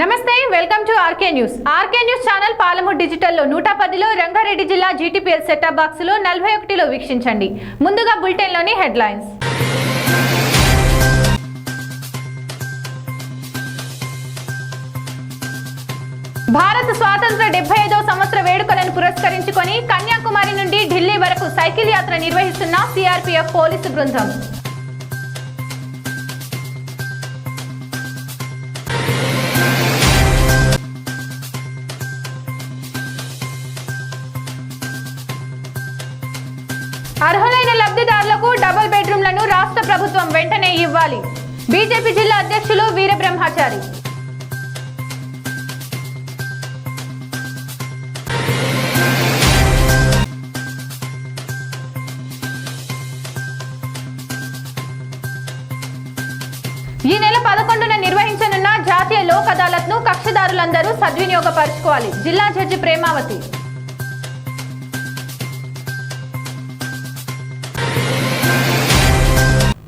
నమస్తే welcome to RK news channel Palamuru digital లో 110 లో రంగారెడ్డి జిల్లా జీటీపీఎల్ సెటప్ బాక్స్ లో 41 లో వీక్షించండి. ముందుగా బులెటిన్ లోని హెడ్లైన్స్. భారత స్వాతంత్ర 75వ సంవత్సర వేడుకలను పురస్కరించుకొని కన్యాకుమారి నుండి ఢిల్లీ వరకు సైకిల్ యాత్ర నిర్వహిస్తున్న సిఆర్పీఎఫ్ పోలీసు బృందం. అర్హులైన లబ్ధిదారులకు డబుల్ బెడ్రూమ్లను రాష్ట్ర ప్రభుత్వం వెంటనే ఇవ్వాలి. బీజేపీ జిల్లా అధ్యక్షులు వీరబ్రహ్మచారి. ఈ నెల 11న నిర్వహించనున్న జాతీయ లోక్ అదాలత్ను కక్షిదారులందరూ సద్వినియోగపరచుకోవాలి. జిల్లా జడ్జి ప్రేమావతి.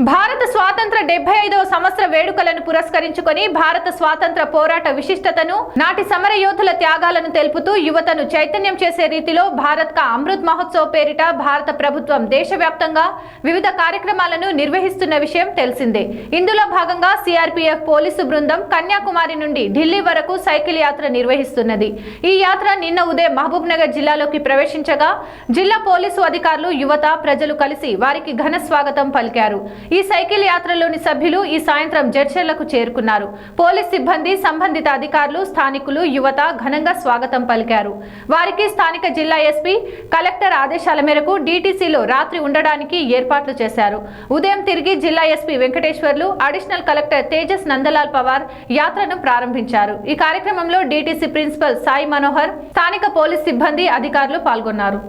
భారత స్వాతంత్ర 75వ సంవత్సర వేడుకలను పురస్కరించుకొని భారత స్వాతంత్ర పోరాట విశిష్టతను, నాటి సమర యోధుల త్యాగాలను తెలుపుతూ యువతను చైతన్యం చేసే రీతిలో భారత్ కా అమృత్ మహోత్సవ్ పేరిట భారత ప్రభుత్వం దేశవ్యాప్తంగా వివిధ కార్యక్రమాలను నిర్వహిస్తున్న విషయం తెలిసిందే. ఇందులో భాగంగా సిఆర్పీఎఫ్ పోలీసు బృందం కన్యాకుమారి నుండి ఢిల్లీ వరకు సైకిల్ యాత్ర నిర్వహిస్తున్నది. ఈ యాత్ర నిన్న ఉదయం మహబూబ్ నగర్ జిల్లాలోకి ప్రవేశించగా జిల్లా పోలీసు అధికారులు, యువత, ప్రజలు కలిసి వారికి ఘన స్వాగతం పలికారు. ఈ సైకిల్ యాత్రలోని సభ్యులు ఈ సాయంత్రం జడ్చర్లకు చేరుకున్నారు. పోలీస్ సిబ్బంది, సంబంధిత అధికారులు, స్థానికులు, యువత ఘనంగా స్వాగతం పలికారు. వారికి స్థానిక జిల్లా ఎస్పీ, కలెక్టర్ ఆదేశాల మేరకు డీటీసీలో రాత్రి ఉండడానికి ఏర్పాట్లు చేశారు. ఉదయం తిరిగి జిల్లా SP Venkateswarlu, additional collector Tejas Nandlal Pawar యాత్రను ప్రారంభించారు. ఈ కార్యక్రమంలో డీటీసీ ప్రిన్సిపల్ సాయి మనోహర్, స్థానిక పోలీస్ సిబ్బంది, అధికారులు పాల్గొన్నారు.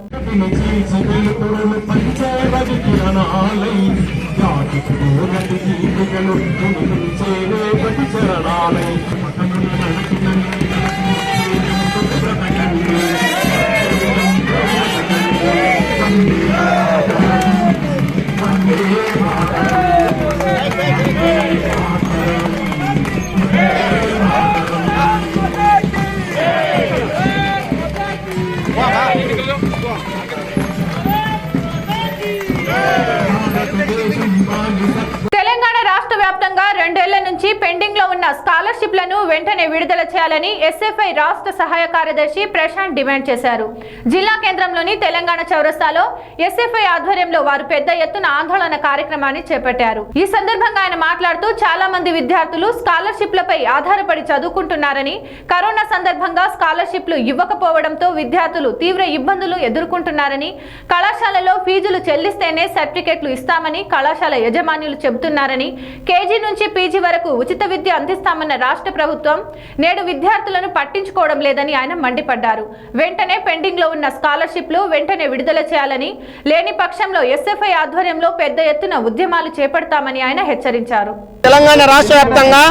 తెలంగాణ రాష్ట్ర వ్యాప్తంగా 2 ఏళ్ల నుంచి పెండింగ్ లో ఉన్న స్కాలర్షిప్లను వెంటనే విడుదల చేయాలని ఎస్ఎఫ్ఐ రాష్ట్ర సహాయ కార్యదర్శి ప్రశాంత్ డిమాండ్ చేశారు. జిల్లా కేంద్రంలోని తెలంగాణ చౌరస్తాలో ఎస్ఎఫ్ఐ ఆధ్వర్యంలో వారు పెద్ద ఎత్తున ఆందోళన కార్యక్రమాన్ని చేపట్టారు. ఈ సందర్భంగా ఆయన మాట్లాడుతూ చాలా మంది విద్యార్థులు స్కాలర్షిప్లపై ఆధారపడి చదువుకుంటున్నారని, కరోనా సందర్భంగా స్కాలర్షిప్లు ఇవ్వకపోవడంతో విద్యార్థులు తీవ్ర ఇబ్బందులు ఎదుర్కొంటున్నారని, కళాశాలలో ఫీజులు చెల్లిస్తేనే సర్టిఫికెట్లు ఇస్తామని కళాశాల యజమానులు చెబుతున్నారని, కేజీ నుంచి పీజీ వరకు ఉచిత విద్య అందిస్తామన్న రాష్ట్ర ప్రభుత్వం నేడు విద్యార్థులను పట్టించుకోవడం లేదని ఆయన మండిపడ్డారు. వెంటనే పెండింగ్ లో ఉన్న స్కాలర్షిప్లు వెంటనే విడుదల చేయాలని, లేని పక్షంలో ఎస్ఎఫ్ఐ ఆధ్వర్యంలో పెద్ద ఎత్తున ఉద్యమాలు చేపడతామని ఆయన హెచ్చరించారు. తెలంగాణ రాష్ట్ర వ్యాప్తంగా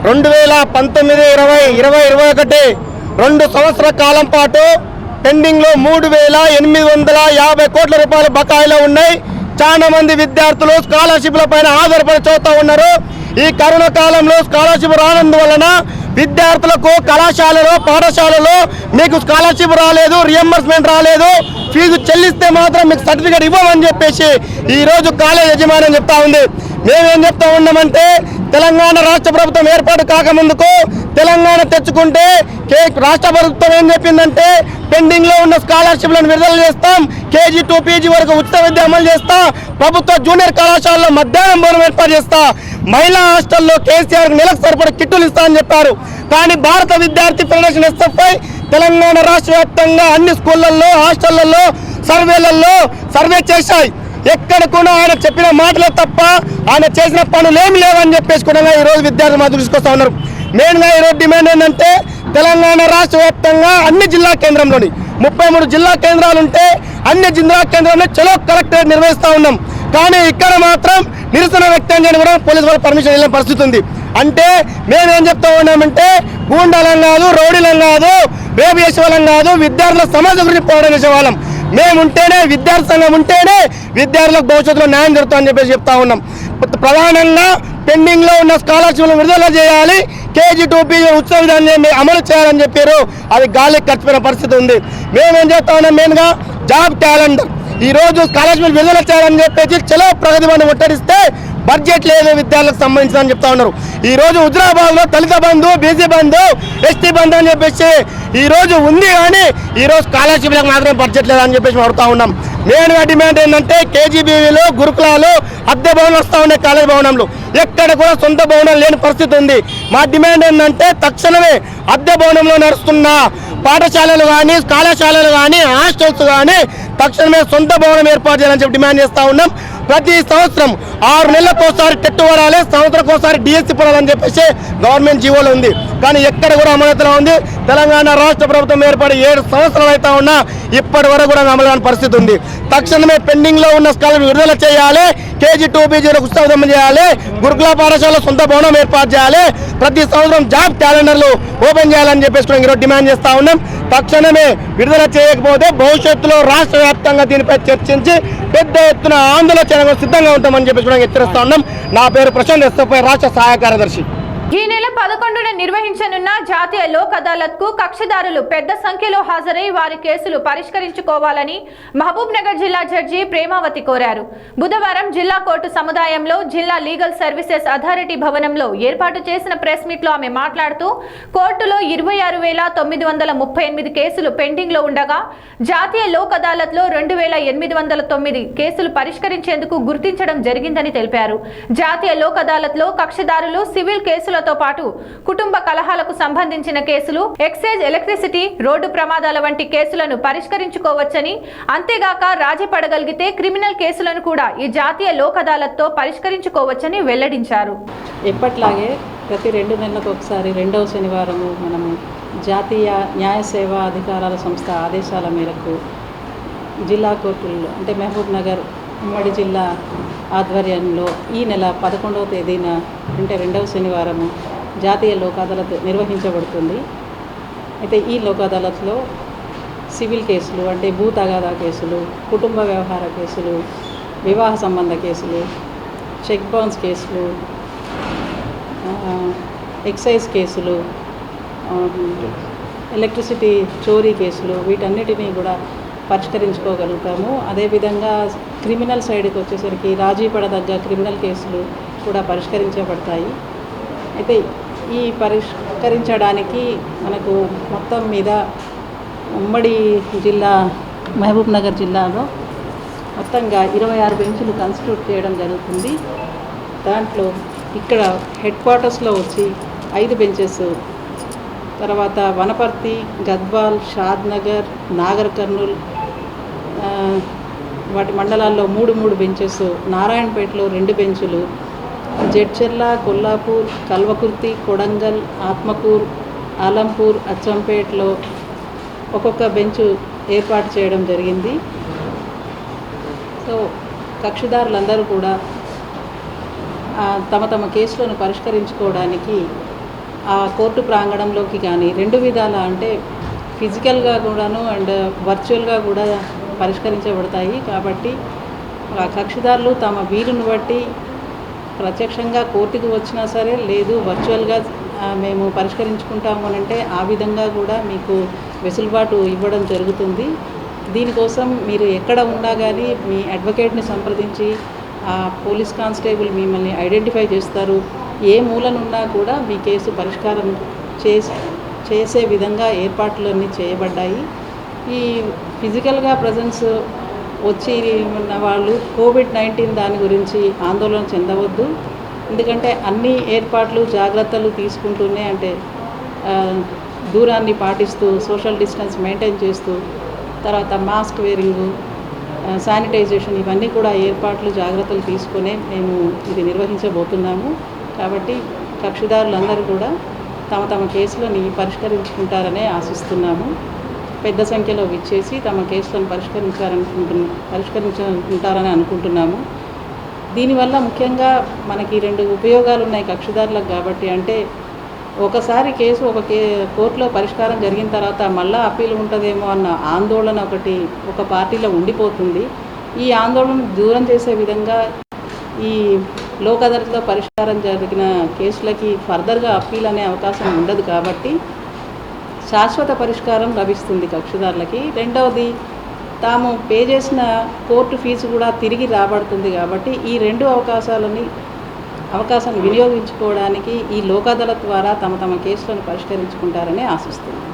2019, 2020, 2021 2 సంవత్సరాల కాలం పాటు పెండింగ్ లో 3,850 కోట్ల రూపాయల బకాయిలు ఉన్నాయి. చాలా మంది విద్యార్థులు స్కాలర్షిప్ల పైన ఆధారపడి చదువుతూ ఉన్నారు. ఈ కరోనా కాలంలో స్కాలర్షిప్ రానందువలన విద్యార్థులకు కళాశాలలో, పాఠశాలలో మీకు స్కాలర్షిప్ రాలేదు, రియంబర్స్మెంట్ రాలేదు, ఫీజు చెల్లిస్తే మాత్రం మీకు సర్టిఫికేట్ ఇవ్వమని చెప్పేసి ఈరోజు కాలేజ్ యజమాని చెప్తా ఉంది. మేమేం చెప్తా ఉన్నామంటే, తెలంగాణ రాష్ట్ర ప్రభుత్వం ఏర్పాటు కాకముందుకు తెలంగాణ తెచ్చుకుంటే రాష్ట్ర ప్రభుత్వం ఏం చెప్పిందంటే, పెండింగ్ లో ఉన్న స్కాలర్షిప్లను విడుదల చేస్తాం, కేజీ టు పీజీ వరకు ఉచిత విద్య అమలు చేస్తా, ప్రభుత్వ జూనియర్ కళాశాలలో మధ్యాహ్నం భోజనం ఏర్పాటు చేస్తా, మహిళా హాస్టల్లో కేసీఆర్ నెలకు సరిపడ కిట్టులు ఇస్తా అని చెప్పారు. కానీ భారత విద్యార్థి ఫెడరేషన్ ఎస్ఎఫ్ఐ తెలంగాణ రాష్ట్ర వ్యాప్తంగా అన్ని స్కూళ్లలో, హాస్టళ్లలో సర్వే చేశాయి. ఎక్కడ కూడా ఆయన చెప్పిన మాటలే తప్ప ఆయన చేసిన పనులు ఏమి లేవని చెప్పేసి కూడా ఈరోజు విద్యార్థులు మాకు తీసుకొస్తా ఉన్నారు. మెయిన్గా ఈరోజు డిమాండ్ ఏంటంటే, తెలంగాణ రాష్ట్ర వ్యాప్తంగా అన్ని జిల్లా కేంద్రంలోని 33 జిల్లా కేంద్రాలు ఉంటే అన్ని జిల్లా కేంద్రంలో చలో కలెక్టరేట్ నిర్వహిస్తూ ఉన్నాం. కానీ ఇక్కడ మాత్రం నిరసన వ్యక్తం చేయడం కూడా పోలీసు వాళ్ళ పర్మిషన్ వెళ్ళిన పరిస్థితి ఉంది. అంటే మేమేం చెప్తా ఉన్నామంటే, గూండాలం కాదు, రౌడీలం కాదు, రేపు చేసే వాళ్ళం కాదు, విద్యార్థుల సమస్య గురించి పోరాటం చేసే వాళ్ళం. మేముంటేనే, విద్యార్థి సంఘం ఉంటేనే విద్యార్థులకు భవిష్యత్తులో న్యాయం జరుగుతుందని చెప్పేసి చెప్తా ఉన్నాం. ప్రధానంగా పెండింగ్ లో ఉన్న స్కాలర్షిప్లు విడుదల చేయాలి, కేజీ 2 ఉచిత విధానాన్ని అమలు చేయాలని చెప్పారు. అది గాలికి ఖర్చుపోయిన పరిస్థితి ఉంది. మేమేం చేస్తా ఉన్నాం, మెయిన్గా జాబ్ క్యాలెండర్ ఈరోజు స్కాలర్షిప్ విడుదల చేయాలని చెప్పేసి చలో ప్రగతి బంధు ముట్టడిస్తే బడ్జెట్ లేదు విద్యార్థులకు సంబంధించి అని చెప్తా ఉన్నారు. ఈ రోజు హుజరాబాద్లో దళిత బంధు, బీసీ బంధు, ఎస్టీ బంధు అని చెప్పేసి ఈ రోజు ఉంది, కానీ ఈ రోజు స్కాలర్షిప్లకు మాత్రమే బడ్జెట్ లేదని చెప్పేసి అడుగుతా ఉన్నాం. మెయిన్గా డిమాండ్ ఏంటంటే కేజీబీవీలు, గురుకులాలు, అద్దె భవనాలు వస్తూ ఉన్నాయి. కాలేజీ భవనంలో ఎక్కడ కూడా సొంత భవనాలు లేని పరిస్థితి ఉంది. మా డిమాండ్ ఏంటంటే తక్షణమే అద్దె భవనంలో నడుస్తున్న పాఠశాలలు కానీ, కళాశాలలు కానీ, హాస్టల్స్ కానీ తక్షణమే సొంత భవనం ఏర్పాటు చేయాలని చెప్పి డిమాండ్ చేస్తూ ఉన్నాం. ప్రతి సంవత్సరం 6 నెలలకోసారి టెట్ పడాలి, సంవత్సరంకోసారి డిఎస్సి పడాలని చెప్పేసి గవర్నమెంట్ జీవోలో ఉంది, కానీ ఎక్కడ కూడా అమలులో ఉంది. తెలంగాణ రాష్ట్ర ప్రభుత్వం ఏర్పడి 7 సంవత్సరాలు అవుతా ఉన్నా ఇప్పటి వరకు కూడా అమలు కాని పరిస్థితి ఉంది. తక్షణమే పెండింగ్లో ఉన్న స్కాలర్షిప్ విడుదల చేయాలి, కేజీ 2 ఉచితం చేయాలి, గురుకుల పాఠశాల సొంత భవనం ఏర్పాటు చేయాలి, ప్రతి సంవత్సరం జాబ్ క్యాలెండర్లు ఓపెన్ చేయాలని చెప్పేసి ఈరోజు డిమాండ్ చేస్తూ ఉన్నాం. తక్షణమే విడుదల చేయకపోతే భవిష్యత్తులో రాష్ట్ర వ్యాప్తంగా దీనిపై చర్చించి పెద్ద ఎత్తున ఆందోళన చేయడానికి సిద్ధంగా ఉంటామని చెప్పేసి హెచ్చరిస్తా ఉన్నాం. నా పేరు ప్రశాంత్, ఎస్ఎఫ్ఐ రాష్ట్ర సహాయ కార్యదర్శి. ఈ నెల 11న నిర్వహించనున్న జాతీయ లోక్ అదాలత్ కు కక్షిదారులు పెద్ద సంఖ్యలో హాజరై వారి కేసులు పరిష్కరించుకోవాలని మహబూబ్ నగర్ జిల్లా జడ్జి ప్రేమావతి కోరారు. బుధవారం జిల్లా కోర్టు సముదాయంలో జిల్లా లీగల్ సర్వీసెస్ అథారిటీ భవనంలో ఏర్పాటు చేసిన ప్రెస్ మీట్ లో ఆమె మాట్లాడుతూ కోర్టులో 26,938 కేసులు పెండింగ్ లో ఉండగా జాతీయ లోక్ అదాలత్ లో 2,809 కేసులు పరిష్కరించేందుకు గుర్తించడం జరిగిందని తెలిపారు. జాతీయ లోక్ అదాలత్ లో కక్షిదారులు సివిల్ కేసుల తో పాటు కుటుంబ కలహాలకు సంబంధించిన కేసులు, ఎక్సైజ్, ఎలక్ట్రిసిటీ, రోడ్డు ప్రమాదాల వంటి కేసులను పరిష్కరించుకోవచ్చని, అంతేగాక రాజీ పడగలిగితే క్రిమినల్ కేసులను కూడా ఈ జాతీయ లోక్ అదాలత్ తో పరిష్కరించుకోవచ్చని వెల్లడించారు. ఎప్పట్లాగే ప్రతి 2 నెలలకు ఒకసారి 2వ శనివారము మనము జాతీయ న్యాయ సేవా అధికారాల సంస్థ ఆదేశాల మేరకు జిల్లా కోర్టుల్లో అంటే మహబూబ్ నగర్ ఉమ్మడి జిల్లా ఆధ్వర్యంలో ఈ నెల 11వ తేదీన అంటే 2వ శనివారము జాతీయ లోక్ అదాలత్ నిర్వహించబడుతుంది. అయితే ఈ లోక్ అదాలత్లో సివిల్ కేసులు అంటే భూ తగాదా కేసులు, కుటుంబ వ్యవహార కేసులు, వివాహ సంబంధ కేసులు, చెక్ బౌన్స్ కేసులు, ఎక్సైజ్ కేసులు, ఎలక్ట్రిసిటీ చోరీ కేసులు వీటన్నిటినీ కూడా పరిష్కరించుకోగలుగుతాము. అదేవిధంగా క్రిమినల్ సైడ్కి వచ్చేసరికి రాజీ పడదగ్గ క్రిమినల్ కేసులు కూడా పరిష్కరించబడతాయి. అయితే ఈ పరిష్కరించడానికి మనకు మొత్తం మీద ఉమ్మడి జిల్లా మహబూబ్ నగర్ జిల్లాలో మొత్తంగా 26 బెంచ్లు కన్స్టిట్యూట్ చేయడం జరుగుతుంది. దాంట్లో ఇక్కడ హెడ్ క్వార్టర్స్లో వచ్చి 5 బెంచెస్, తర్వాత వనపర్తి, గద్వాల్, షాద్నగర్, నాగర్ కర్నూల్ వాటి మండలాల్లో 3 బెంచెస్, నారాయణపేటలో 2 బెంచులు, జడ్చెర్ల, కొల్లాపూర్, కల్వకుర్తి, కొడంగల్, ఆత్మకూర్, ఆలంపూర్, అచ్చంపేటలో ఒక్కొక్క బెంచ్ ఏర్పాటు చేయడం జరిగింది. సో కక్షిదారులందరూ కూడా తమ తమ కేసులను పరిష్కరించుకోవడానికి ఆ కోర్టు ప్రాంగణంలోకి కానీ 2 విధాల అంటే ఫిజికల్గా కూడాను అండ్ వర్చువల్గా కూడా పరిష్కరించబడతాయి. కాబట్టి ఆ కక్షిదారులు తమ వీలును బట్టి ప్రత్యక్షంగా కోర్టుకు వచ్చినా సరే, లేదు వర్చువల్గా మేము పరిష్కరించుకుంటాము అని అంటే ఆ విధంగా కూడా మీకు వెసులుబాటు ఇవ్వడం జరుగుతుంది. దీనికోసం మీరు ఎక్కడ ఉన్నా కానీ మీ అడ్వకేట్ని సంప్రదించి ఆ పోలీస్ కానిస్టేబుల్ మిమ్మల్ని ఐడెంటిఫై చేస్తారు. ఏ మూలనున్నా కూడా మీ కేసు పరిష్కారం చేసే విధంగా ఏర్పాట్లన్నీ చేయబడ్డాయి. ఈ ఫిజికల్గా ప్రజెన్స్ వచ్చి ఉన్న వాళ్ళు కోవిడ్-19 దాని గురించి ఆందోళన చెందవద్దు. ఎందుకంటే అన్ని ఏర్పాట్లు జాగ్రత్తలు తీసుకుంటూనే అంటే దూరాన్ని పాటిస్తూ సోషల్ డిస్టెన్స్ మెయింటైన్ చేస్తూ తర్వాత మాస్క్ వేరింగు, శానిటైజేషన్ ఇవన్నీ కూడా ఏర్పాట్లు జాగ్రత్తలు తీసుకునే మేము ఇది నిర్వహించబోతున్నాము. కాబట్టి కక్షిదారులందరూ కూడా తమ తమ కేసులని పరిష్కరించుకుంటారనే ఆశిస్తున్నాము. పెద్ద సంఖ్యలో విచ్చేసి తమ కేసులను పరిష్కరించుకుంటారని అనుకుంటున్నాము. దీనివల్ల ముఖ్యంగా మనకి 2 ఉపయోగాలు ఉన్నాయి కక్షిదారులకు. కాబట్టి అంటే ఒకసారి కేసు కోర్టులో పరిష్కారం జరిగిన తర్వాత మళ్ళీ అప్పీల్ ఉంటుందేమో అన్న ఆందోళన ఒక పార్టీలో ఉండిపోతుంది. ఈ ఆందోళన దూరం చేసే విధంగా ఈ లోక్ అదాలత్లో పరిష్కారం జరిగిన కేసులకి ఫర్దర్గా అప్పీల్ అనే అవకాశం ఉండదు కాబట్టి శాశ్వత పరిష్కారం లభిస్తుంది కక్షిదారులకి. రెండవది, తాము పే చేసిన కోర్టు ఫీజు కూడా తిరిగి రాబడుతుంది కాబట్టి ఈ రెండు అవకాశాన్ని వినియోగించుకోవడానికి ఈ లోక్ అదాలత్ ద్వారా తమ కేసులను పరిష్కరించుకుంటారని ఆశిస్తున్నాను.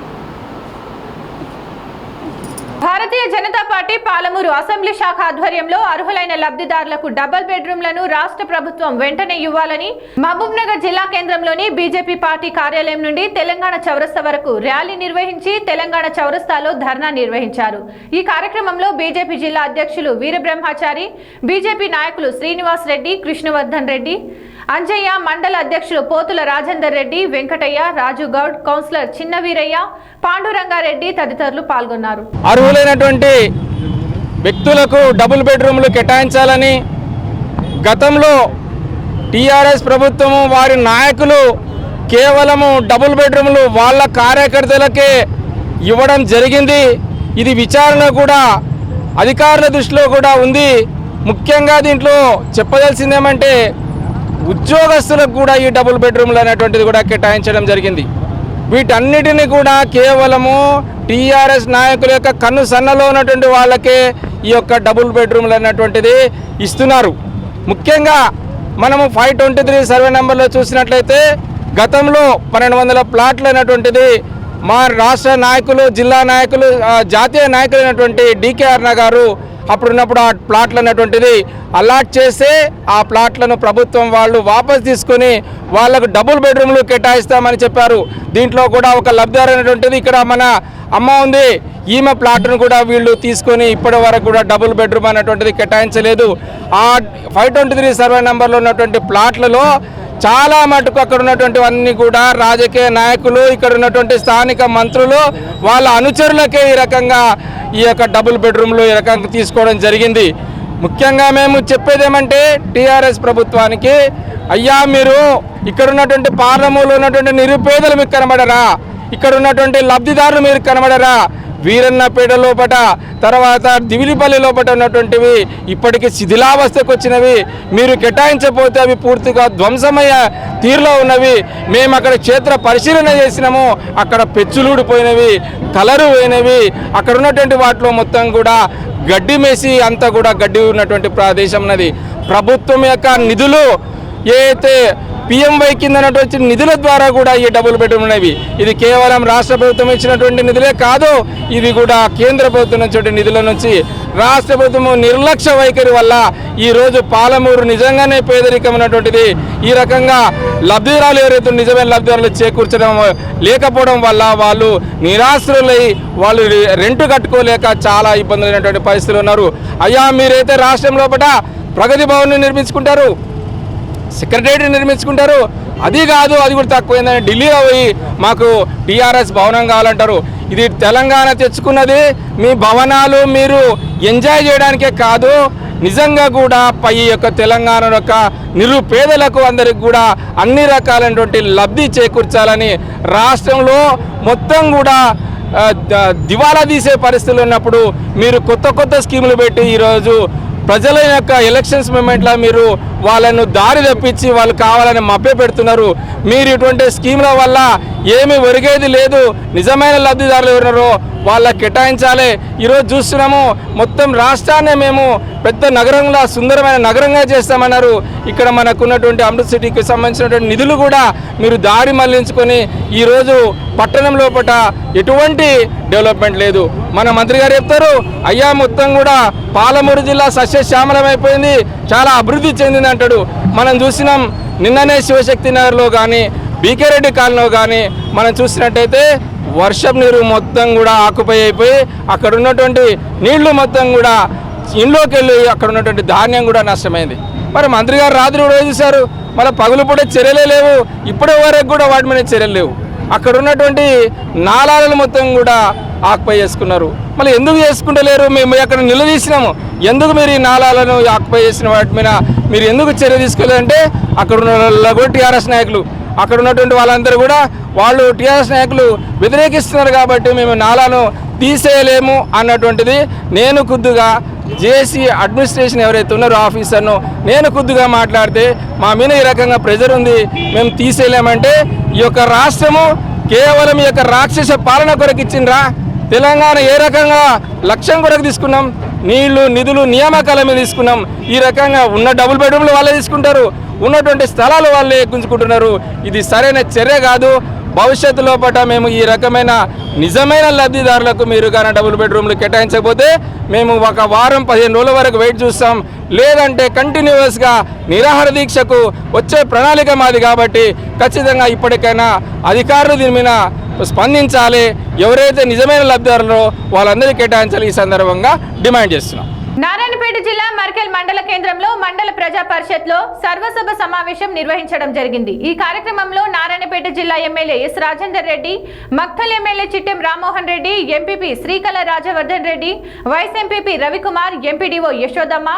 భారతీయ జనతా పార్టీ పాలమూరు అసెంబ్లీ శాఖ ఆధ్వర్యంలో అర్హులైన లబ్ధిదారులకు డబుల్ బెడ్రూమ్లను రాష్ట్ర ప్రభుత్వం వెంటనే ఇవ్వాలని మహబూబ్ నగర్ జిల్లా కేంద్రంలోని బీజేపీ పార్టీ కార్యాలయం నుండి తెలంగాణ చౌరస్తా వరకు ర్యాలీ నిర్వహించి తెలంగాణ చౌరస్తాలో ధర్నా నిర్వహించారు. ఈ కార్యక్రమంలో బీజేపీ జిల్లా అధ్యక్షులు వీరబ్రహ్మచారి, బీజేపీ నాయకులు శ్రీనివాస్ రెడ్డి, కృష్ణవర్ధన్ రెడ్డి, అంజయ్య, మండల అధ్యక్షులు పోతుల రాజేందర్ రెడ్డి, వెంకటయ్య, రాజు గౌడ్, కౌన్సిలర్ చిన్న వీరయ్య, పాండురంగారెడ్డి తదితరులు పాల్గొన్నారు. అర్హులైనటువంటి వ్యక్తులకు డబుల్ బెడ్రూమ్లు కేటాయించాలని గతంలో టీఆర్ఎస్ ప్రభుత్వము వారి నాయకులు కేవలము డబుల్ బెడ్రూమ్లు వాళ్ళ కార్యకర్తలకే ఇవ్వడం జరిగింది. ఇది విచారణ కూడా అధికారుల దృష్టిలో కూడా ఉంది. ముఖ్యంగా దీంట్లో చెప్పదలసిందేమంటే ఉద్యోగస్తులకు కూడా ఈ డబుల్ బెడ్రూమ్లు అనేటువంటిది కూడా కేటాయించడం జరిగింది. వీటన్నిటిని కూడా కేవలము టీఆర్ఎస్ నాయకుల యొక్క కన్ను సన్నలో ఉన్నటువంటి వాళ్ళకే ఈ యొక్క డబుల్ బెడ్రూమ్లు అనేటువంటిది ఇస్తున్నారు. ముఖ్యంగా మనము 523 సర్వే నెంబర్లో చూసినట్లయితే గతంలో 1200 ప్లాట్లు అనేటువంటిది మా రాష్ట్ర నాయకులు, జిల్లా నాయకులు, జాతీయ నాయకులు అయినటువంటి డికే అరుణ గారు అప్పుడున్నప్పుడు ఆ ప్లాట్లు అనేటువంటిది అలాట్ చేస్తే ఆ ప్లాట్లను ప్రభుత్వం వాళ్ళు వాపస్ తీసుకొని వాళ్ళకు డబుల్ బెడ్రూమ్లు కేటాయిస్తామని చెప్పారు. దీంట్లో కూడా ఒక లబ్ధిదారు అనేటువంటిది ఇక్కడ మన అమ్మ ఉంది, ఈమె ప్లాట్ను కూడా వీళ్ళు తీసుకొని ఇప్పటి వరకు కూడా డబుల్ బెడ్రూమ్ అనేటువంటిది కేటాయించలేదు. ఆ 523 సర్వే నెంబర్లో ఉన్నటువంటి ప్లాట్లలో చాలా మటుకు అక్కడ ఉన్నటువంటి అన్ని కూడా రాజకీయ నాయకులు, ఇక్కడ ఉన్నటువంటి స్థానిక మంత్రులు, వాళ్ళ అనుచరులకే ఈ రకంగా ఈ యొక్క డబుల్ బెడ్రూమ్లు ఈ రకంగా తీసుకోవడం జరిగింది. ముఖ్యంగా మేము చెప్పేది ఏమంటే టీఆర్ఎస్ ప్రభుత్వానికి, అయ్యా మీరు ఇక్కడ ఉన్నటువంటి పార్లమెంట్లో ఉన్నటువంటి నిరుపేదలు మీకు కనబడరా? ఇక్కడ ఉన్నటువంటి లబ్ధిదారులు మీరు కనబడరా? వీరన్నపేట లోపట, తర్వాత దివిలిపల్లి లోపట ఉన్నటువంటివి ఇప్పటికీ శిథిలావస్థకు వచ్చినవి. మీరు కేటాయించకపోతే అవి పూర్తిగా ధ్వంసమయ్యే తీరులో ఉన్నవి. మేము అక్కడ క్షేత్ర పరిశీలన చేసినాము, అక్కడ పెచ్చులూడిపోయినవి, కలరు పోయినవి. అక్కడ ఉన్నటువంటి వాటిలో మొత్తం కూడా గడ్డి మేసి అంతా కూడా గడ్డి ఉన్నటువంటి ప్రదేశం ఉన్నది. ప్రభుత్వం యొక్క నిధులు ఏదైతే పిఎంవై కింద ఉన్నటువంటి నిధుల ద్వారా కూడా ఈ డబుల్ బెడ్రూమ్ ఉన్నవి. ఇది కేవలం రాష్ట్ర ప్రభుత్వం ఇచ్చినటువంటి నిధులే కాదు, ఇది కూడా కేంద్ర ప్రభుత్వం నుంచి నిధుల నుంచి రాష్ట్ర ప్రభుత్వం నిర్లక్ష్య వైఖరి వల్ల ఈరోజు పాలమూరు నిజంగానే పేదరికమైనటువంటిది. ఈ రకంగా లబ్ధిదారులు ఎవరైతే నిజమైన లబ్ధిదారులు చేకూర్చడం లేకపోవడం వల్ల వాళ్ళు నిరాశ్రులై వాళ్ళు రెంట్ కట్టుకోలేక చాలా ఇబ్బందులైనటువంటి పరిస్థితులు ఉన్నారు. అయ్యా మీరైతే రాష్ట్రం లోపల ప్రగతి భవన్ నిర్మించుకుంటారు, సెక్రటేరియట్ నిర్మించుకుంటారు, అది కాదు అది కూడా తక్కువైందని ఢిల్లీలో పోయి మాకు టీఆర్ఎస్ భవనం కావాలంటారు. ఇది తెలంగాణ తెచ్చుకున్నది మీ భవనాలు మీరు ఎంజాయ్ చేయడానికే కాదు, నిజంగా కూడా పై యొక్క తెలంగాణ యొక్క నిరుపేదలకు అందరికి కూడా అన్ని రకాలైనటువంటి లబ్ధి చేకూర్చాలని రాష్ట్రంలో మొత్తం కూడా దివాలా తీసే పరిస్థితులు ఉన్నప్పుడు మీరు కొత్త స్కీములు పెట్టి ఈరోజు ప్రజల యొక్క ఎలక్షన్స్ మూమెంట్లో మీరు వాళ్ళను దారి తప్పించి వాళ్ళు కావాలని మభ్య పెడుతున్నారు. మీరు ఇటువంటి స్కీముల వల్ల ఏమీ ఒరిగేది లేదు. నిజమైన లబ్ధిదారులు ఎవరున్నారో వాళ్ళకి కేటాయించాలి. ఈరోజు చూస్తున్నాము మొత్తం రాష్ట్రాన్ని మేము పెద్ద నగరంగా సుందరమైన నగరంగా చేస్తామన్నారు. ఇక్కడ మనకున్నటువంటి అమృత్ సిటీకి సంబంధించినటువంటి నిధులు కూడా మీరు దారి మళ్లించుకొని ఈరోజు పట్టణం లోపల ఎటువంటి డెవలప్మెంట్ లేదు. మన మంత్రి గారు చెప్తారు, అయ్యా మొత్తం కూడా పాలమూరు జిల్లా సస్యశ్యామలమైపోయింది, చాలా అభివృద్ధి చెందింది అంటాడు. మనం చూసినాం నిన్ననే శివశక్తి నగర్లో కానీ బీకే రెడ్డి కాలనీలో కానీ మనం చూసినట్టయితే వర్షం నీరు మొత్తం కూడా ఆకుపై అయిపోయి అక్కడ ఉన్నటువంటి నీళ్లు మొత్తం కూడా ఇంట్లోకి వెళ్ళి అక్కడ ఉన్నటువంటి ధాన్యం కూడా నష్టమైంది. మరి మంత్రి గారు రాత్రి కూడా చూశారు, మళ్ళీ పగులు పూట చర్యలే లేవు, ఇప్పటి వరకు కూడా వాటి మీద చర్యలు లేవు. అక్కడ ఉన్నటువంటి నాలాలను మొత్తం కూడా ఆకుపై చేసుకున్నారు. మళ్ళీ ఎందుకు చేసుకుంటలేరు? మేము అక్కడ నిలదీసినాము, ఎందుకు మీరు ఈ నాలాలను ఆకుపై చేసిన వాటి మీద మీరు ఎందుకు చర్య తీసుకోలేదంటే అక్కడ ఉన్న కూడా టీఆర్ఎస్ నాయకులు, అక్కడ ఉన్నటువంటి వాళ్ళందరూ కూడా వాళ్ళు టీఆర్ఎస్ నాయకులు వ్యతిరేకిస్తున్నారు కాబట్టి మేము నాలాను తీసేయలేము అన్నటువంటిది నేను ఖుద్దుగా జేఏసీ అడ్మినిస్ట్రేషన్ ఎవరైతే ఉన్నారో ఆఫీసర్ను నేను కొద్దిగా మాట్లాడితే మా మీద ఈ రకంగా ప్రెజర్ ఉంది, మేము తీసేయలేమంటే ఈ యొక్క రాష్ట్రము కేవలం ఈ యొక్క రాక్షస పాలన కొరకు ఇచ్చిండ్రా? తెలంగాణ ఏ రకంగా లక్ష్యం కొరకు తీసుకున్నాం? నీళ్లు, నిధులు, నియామకాల మీద తీసుకున్నాం. ఈ రకంగా ఉన్న డబుల్ బెడ్రూమ్లు వాళ్ళే తీసుకుంటారు, ఉన్నటువంటి స్థలాలు వాళ్ళే గుంజుకుంటున్నారు. ఇది సరైన చర్య కాదు. భవిష్యత్తులో పట మేము ఈ రకమైన నిజమైన లబ్ధిదారులకు మీరు కానీ డబుల్ బెడ్రూమ్లు కేటాయించకపోతే మేము ఒక వారం 15 రోజుల వరకు వెయిట్ చూస్తాం, లేదంటే కంటిన్యూస్గా నిరాహార దీక్షకు వచ్చే ప్రణాళిక మాది. కాబట్టి ఖచ్చితంగా ఇప్పటికైనా అధికారులు దీని మీద స్పందించాలి. ఎవరైతే నిజమైన లబ్ధిదారులో వాళ్ళందరికీ కేటాయించాలి. ఈ సందర్భంగా డిమాండ్ చేస్తున్నాం. నారాయణపేట జిల్లా మర్కెల్ మండల కేంద్రంలో మండల ప్రజా పరిషత్ లో సర్వసభ సమావేశం నిర్వహించడం జరిగింది. ఈ కార్యక్రమంలో నారాయణపేట జిల్లా MLA S Rajender Reddy, Makthal MLA Chittem Rammohan Reddy, MPP Srikala Rajavardhan Reddy, vice MPP Ravikumar, MPDO Yashodamma,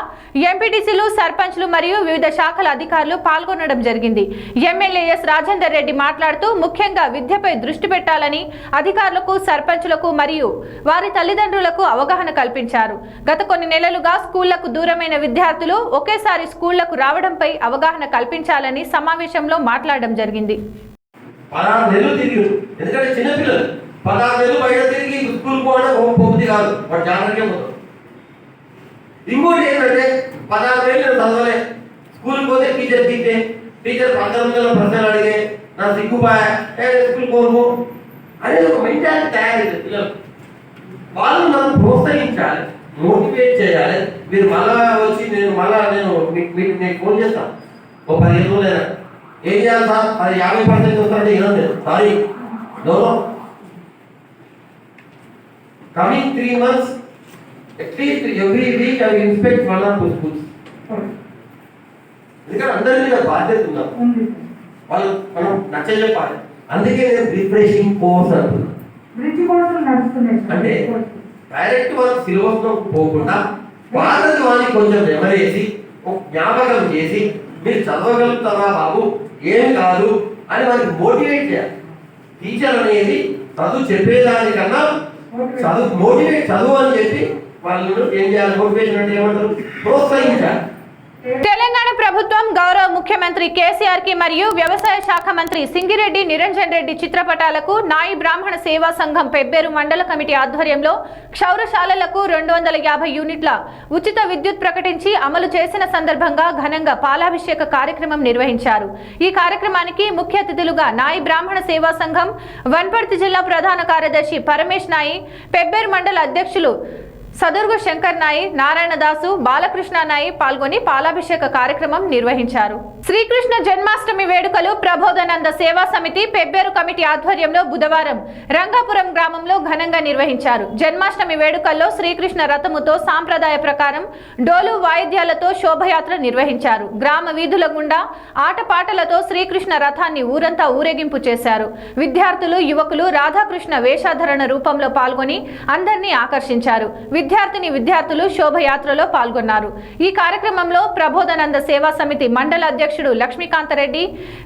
ఎంపీటీసీలు, సర్పంచ్లు మరియు వివిధ శాఖల అధికారులు పాల్గొనడం జరిగింది. ఎమ్మెల్యే ఎస్ రాజేందర్ రెడ్డి మాట్లాడుతూ ముఖ్యంగా విద్యపై దృష్టి పెట్టాలని అధికారులకు, సర్పంచ్లకు మరియు వారి తల్లిదండ్రులకు అవగాహన కల్పించారు. గత కొన్ని నెలలుగా స్కూళ్లకు దూరమైన విద్యార్థులు ఒకేసారి స్కూళ్లకు రావడంపై అవగాహన కల్పించాలని సమావేశంలో మాట్లాడడం జరిగింది. 16 నెలలు తిరిగారు. ఎందుకంటే చిన్నపిల్లలు 16 నెలలు బయట తిరిగి స్కూల్ పోవడం పోతుంది కాదు, వాడు జాగ్రత్తగా పోతాడు. ఇంకోటి ఏంటంటే 16 నెలలు నేను చదవలే, స్కూల్కి పోతే టీచర్ తిట్టే, టీచర్ 15 నెలల ప్రశ్నలు అడిగే, నా సిగ్గుపాయ స్కూల్ పోను అనేది ఒక మెంటాలిటీ తయారైంది పిల్లలు. వాళ్ళు నన్ను ప్రోత్సహించాలి, మోటివేట్ చేయాలి. మీరు మళ్ళా వచ్చి నేను మీకు ఫోన్ చేస్తాను ఓ 15 రోజులైనా ఏం చేయాలి సార్, అది 50% వస్తారంటే ఏమన్నా sorry no coming 3 months at least every week I inspect 1 or 2 schools. ఎందుకంటే అందరి మీద బాధ్యత ఉన్నాం, వాళ్ళు మనం నచ్చజెప్పాలి. అందుకే నేను రిఫ్రెషింగ్ కోర్స్ అంటున్నాను. అంటే డైరెక్ట్ వాళ్ళ సిలబస్ లో పోకుండా వాళ్ళని వాళ్ళని కొంచెం మెమరేసి జ్ఞాపకం చేసి మీరు చదవగలుగుతారా బాబు, ఏం కాదు అని వాళ్ళకి మోటివేట్ చేయాలి. టీచర్ అనేది చదువు చెప్పేదానికన్నా చదువు అని చెప్పి వాళ్ళు ఏం చేయాలి, మోటివేషన్ అంటే ఏమంటారు, ప్రోత్సహించాలి. తెలంగాణ ప్రభుత్వం గౌరవ ముఖ్యమంత్రి కేసీఆర్ కి మరియు వ్యవసాయ శాఖ మంత్రి సింగిరెడ్డి నిరంజన్ రెడ్డి చిత్రపటాలకు నాయి బ్రాహ్మణ సేవా సంఘం పెబ్బేరు మండల కమిటీ ఆధ్వర్యంలో క్షౌరశాలలకు 250 యూనిట్ల ఉచిత విద్యుత్ ప్రకటించి అమలు చేసిన సందర్భంగా ఘనంగా పాలాభిషేక కార్యక్రమం నిర్వహించారు. ఈ కార్యక్రమానికి ముఖ్య అతిథులుగా నాయి బ్రాహ్మణ సేవా సంఘం వన్పర్తి జిల్లా ప్రధాన కార్యదర్శి పరమేష్ నాయి, పెబ్బేరు మండల అధ్యక్షులు సదుర్గు శంకర్ నాయి, నారాయణదాసు, బాలకృష్ణ నాయి పాల్గొని పాలాభిషేక కార్యక్రమం నిర్వహించారు. శ్రీకృష్ణ జన్మాష్టమి వేడుకలు ప్రబోధనంద సేవా సమితి పెబ్బేరు కమిటీ ఆధ్వర్యంలో బుధవారం రంగాపురం గ్రామంలో ఘనంగా నిర్వహించారు. జన్మాష్టమి వేడుకల్లో శ్రీకృష్ణ రథముతో సాంప్రదాయ ప్రకారం డోలు వాయిద్యాలతో శోభయాత్ర నిర్వహించారు. గ్రామ వీధుల గుండా ఆటపాటలతో శ్రీకృష్ణ రథాన్ని ఊరంతా ఊరేగింపు చేశారు. విద్యార్థులు, యువకులు రాధాకృష్ణ వేషాధరణ రూపంలో పాల్గొని అందరినీ ఆకర్షించారు. విద్యార్థులు శోభయాత్రలో పాల్గొన్నారు. ఈ కార్యక్రమంలో ప్రబోధనంద సేవా సమితి మండల అధ్యక్షుడు లక్ష్మీకాంతరెడ్డి,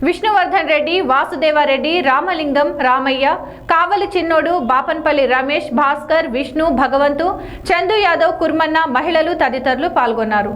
విష్ణువర్ధన్ రెడ్డి, వాసుదేవారెడ్డి, రామలింగం, రామయ్య, కావలి చిన్నోడు, బాపన్పల్లి రమేష్, భాస్కర్, విష్ణు, భగవంతు, చందు యాదవ్, కుర్మన్న, మహిళలు తదితరులు పాల్గొన్నారు.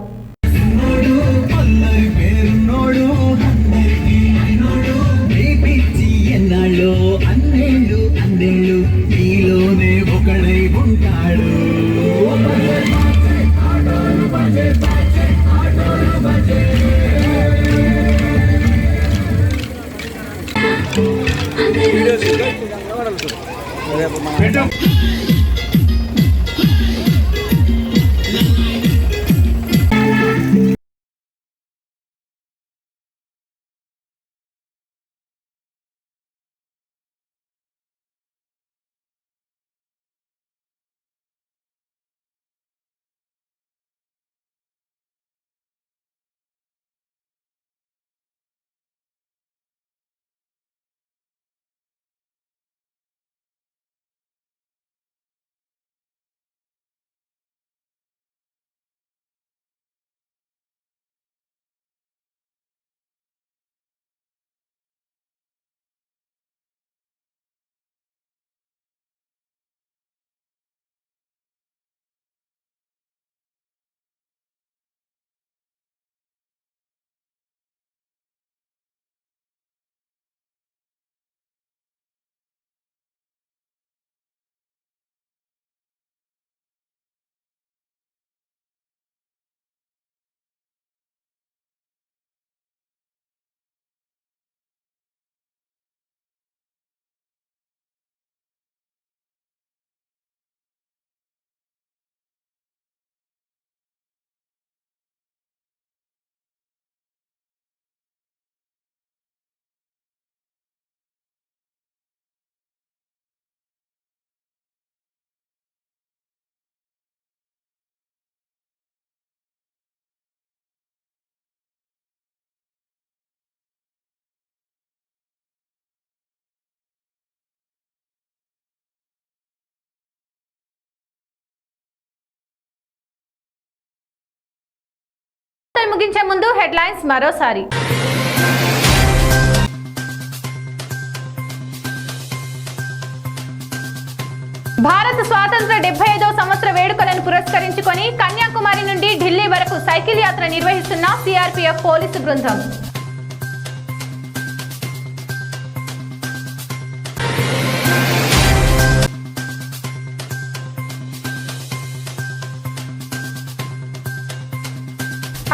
ముగించే ముందు హెడ్లైన్స్ మరోసారి. భారత స్వాతంత్ర 75వ సంవత్సర వేడుకలను పురస్కరించుకొని కన్యాకుమారి నుండి ఢిల్లీ వరకు సైకిల్ యాత్ర నిర్వహిస్తున్న సిఆర్పీఎఫ్ పోలీసు బృందం.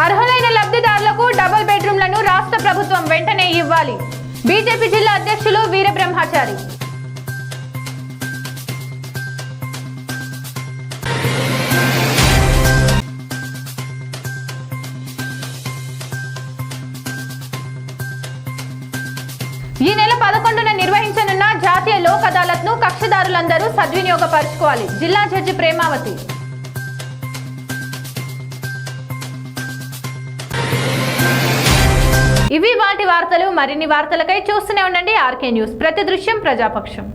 అర్హులైన లబ్ధిదారులకు డబుల్ బెడ్రూమ్లను రాష్ట్ర ప్రభుత్వం వెంటనే ఇవ్వాలి. బీజేపీ జిల్లా అధ్యక్షులు వీరబ్రహ్మచారి. ఈ నెల 11న నిర్వహించనున్న జాతీయ లోక్ అదాలత్ ను కక్షదారులందరూ సద్వినియోగపరచుకోవాలి. జిల్లా జడ్జి ప్రేమావతి. ఇవి వాటి వార్తలు. మరిన్ని వార్తలకై చూస్తూనే ఉండండి ఆర్కే న్యూస్. ప్రతి దృశ్యం ప్రజాపక్షం.